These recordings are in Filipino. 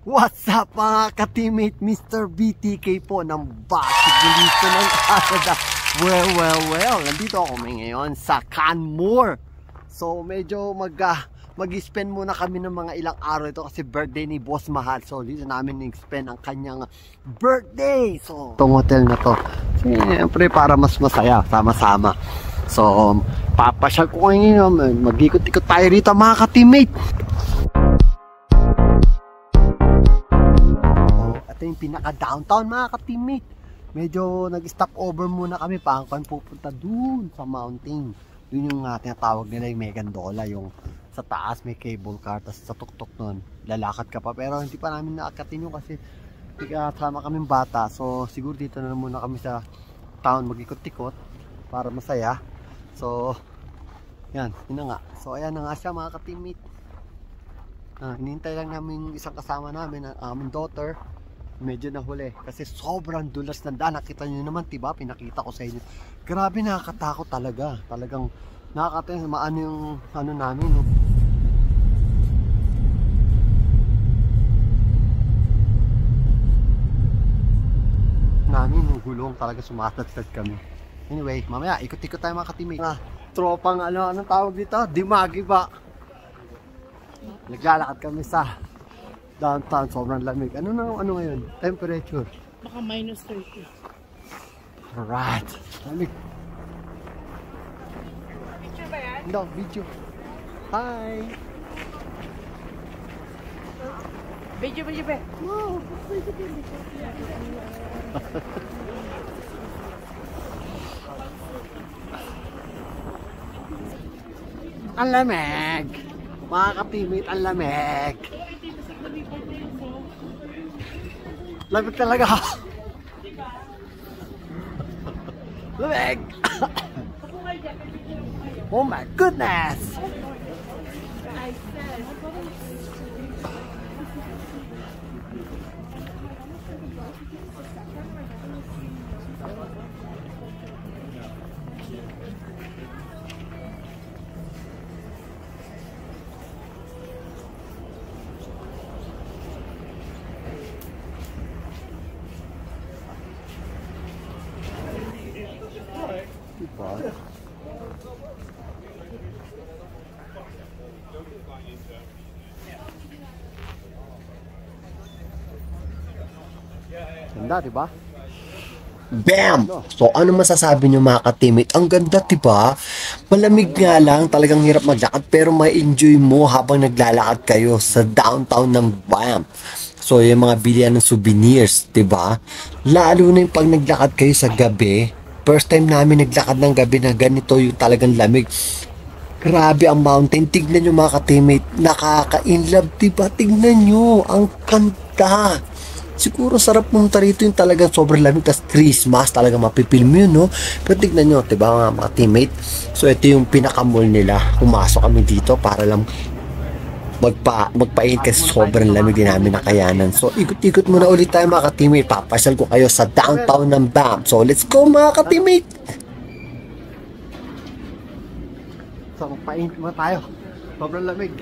What's up mga ka-teammate? Mr. BTK po ng basketballista ng Canada. Well, nandito ako ngayon sa Canmore. So medyo mag-spend muna kami ng mga ilang araw ito kasi birthday ni Boss Mahal. So dito namin nag-spend ang kanyang birthday. So itong hotel na to, siyempre para mas masaya, sama-sama. So papasyal ko ngayon, mag-ikot-ikot tayo rito mga ka-teammate. Ito yung pinaka-downtown mga ka-teammate. Medyo nag-stop over muna kami pangkan pupunta dun sa mountain. Dun yung tinatawag nila yung mega gondola, yung sa taas may cable car, tapos sa tuktok nun lalakad ka pa, pero hindi pa namin naakatin yun kasi sama kaming bata. So siguro dito na muna kami sa town mag-ikot-ikot para masaya. So yan, yun na nga. So ayan na nga siya mga ka-teammate. Hinihintay lang namin isang kasama namin, ang aming daughter. Medyo nahuli kasi sobrang dulas ng daan. Nakita nyo naman, diba? Pinakita ko sa inyo. Grabe, nakakatakot talaga. Talagang nakakatakot. Maano yung ano namin, no? Yung gulong talaga, sumasad-sad kami. Anyway, mamaya ikot-ikot tayo mga ka-teammate. Tropang anong tawag dito? Dimagi ba? Naglalakad kami sa downtown, sobrang lamig. Ano ngayon? Temperature? Baka -30. Alright. Lamig. Picture ba yan? No, video. Hi! Video ba? Wow! Ang lamig! Mga ka-teammate, ang lamig! Lamig talaga! Lamig! Oh my goodness! Diba? Ganda, diba? Bam! So ano masasabi nyo mga ka-teammate? Ang ganda, diba? Malamig nga lang, talagang hirap maglakad pero ma-enjoy mo habang naglalakad kayo sa downtown ng Banff. So yung mga bilihan ng souvenirs, diba? Lalo na yung pag naglakad kayo sa gabi. First time namin naglakad ng gabi na ganito yung talagang lamig. Grabe ang mountain. Tignan nyo mga ka-teammate. Nakaka-inlove, diba? Tignan nyo. Ang kanta. Siguro sarap pumunta rito yung talagang sobrang lamig. Tapos Christmas talaga mapipilm yun, no? Pero tignan nyo, diba mga teammate? So ito yung pinaka-mall nila. Pumasok kami dito para lang magpain kasi sobrang lamig din namin nakayanan. So ikot-ikot muna ulit tayo mga ka-teammate. Papasyal ko kayo sa downtown ng Banff. So let's go mga ka-teammate. So magpain muna tayo. Sobrang lamig.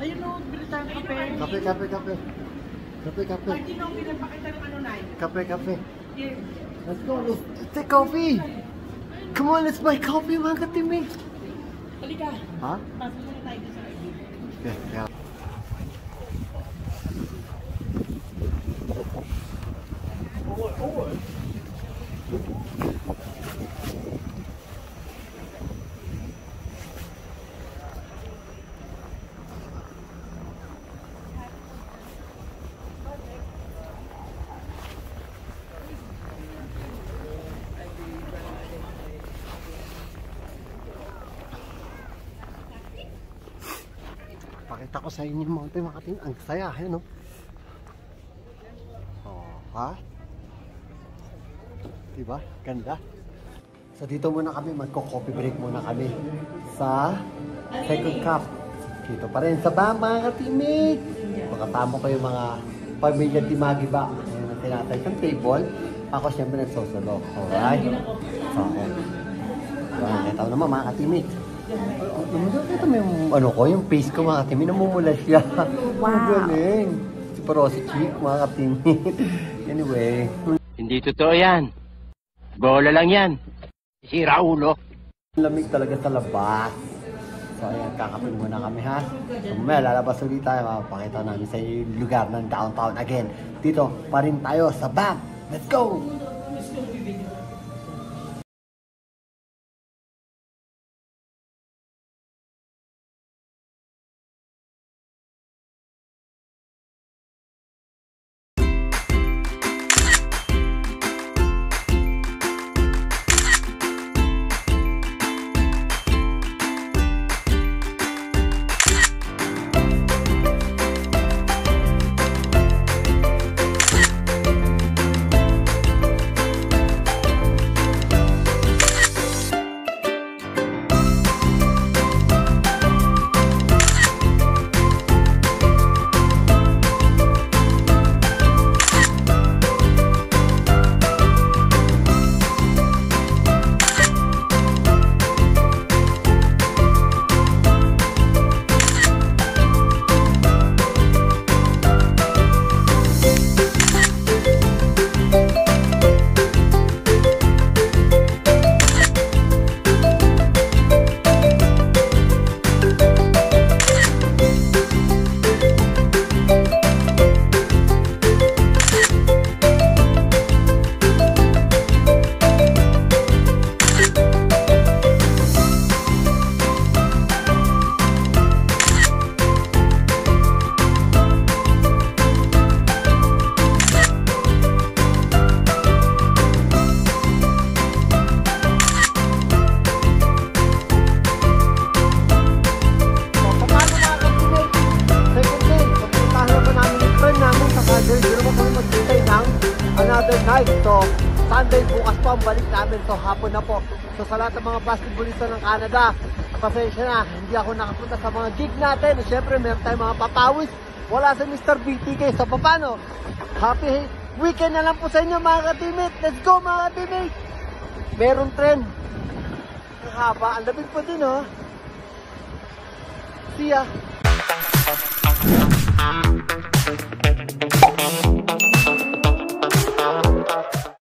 Ayun o, bili tayo ng kape. Kape. Ay, di na ako pinapakita ng ano na yun. Kape. Yes. Let's go. Let's take coffee. Come on, let's buy coffee mga ka-teammate. Halika. Ha? Pasok muna tayo sa ID. Okay, yeah. Pakita ko sa inyo mga teammate, ang saya, no? Oh, ha? Diba? Ganda. So dito muna kami, magko-coffee break muna kami sa second cup. Dito pa rin sa Banff mga ka-teammate. Makatamo kayo mga pamilya Dimagi ba? Ayan ang tinatay sa table. Ako siyempre nagsosolo. Alright? So, ayan. Kita mo naman mga ka-teammate. Ito mo yung ano ko, yung face ko mga katimi, namumula siya. Wow. Ang galing. Si Parosi Chick, mga katimi. Anyway. Hindi totoo yan. Bola lang yan. Sira ulo. Lamig talaga sa labas. So ayan, kakapin muna kami ha. So mamaya lalabas ulit tayo. Mapapakita namin sa lugar ng downtown again. Dito pa rin tayo sa BAM. Let's go! Another night. So, Sunday bukas pa ang balik namin. So, hapon na po. So, sa lahat ng mga basketballista ng Canada, pasensya na, hindi ako nakapunta sa mga gig natin. Siyempre, meron tayong mga papawis. Wala sa Mr. BTK. So, paano? Happy weekend na lang po sa inyo mga ka-teammate. Let's go mga ka-teammate! Meron trend. Ang haba. Ang labig po din, oh. See ya.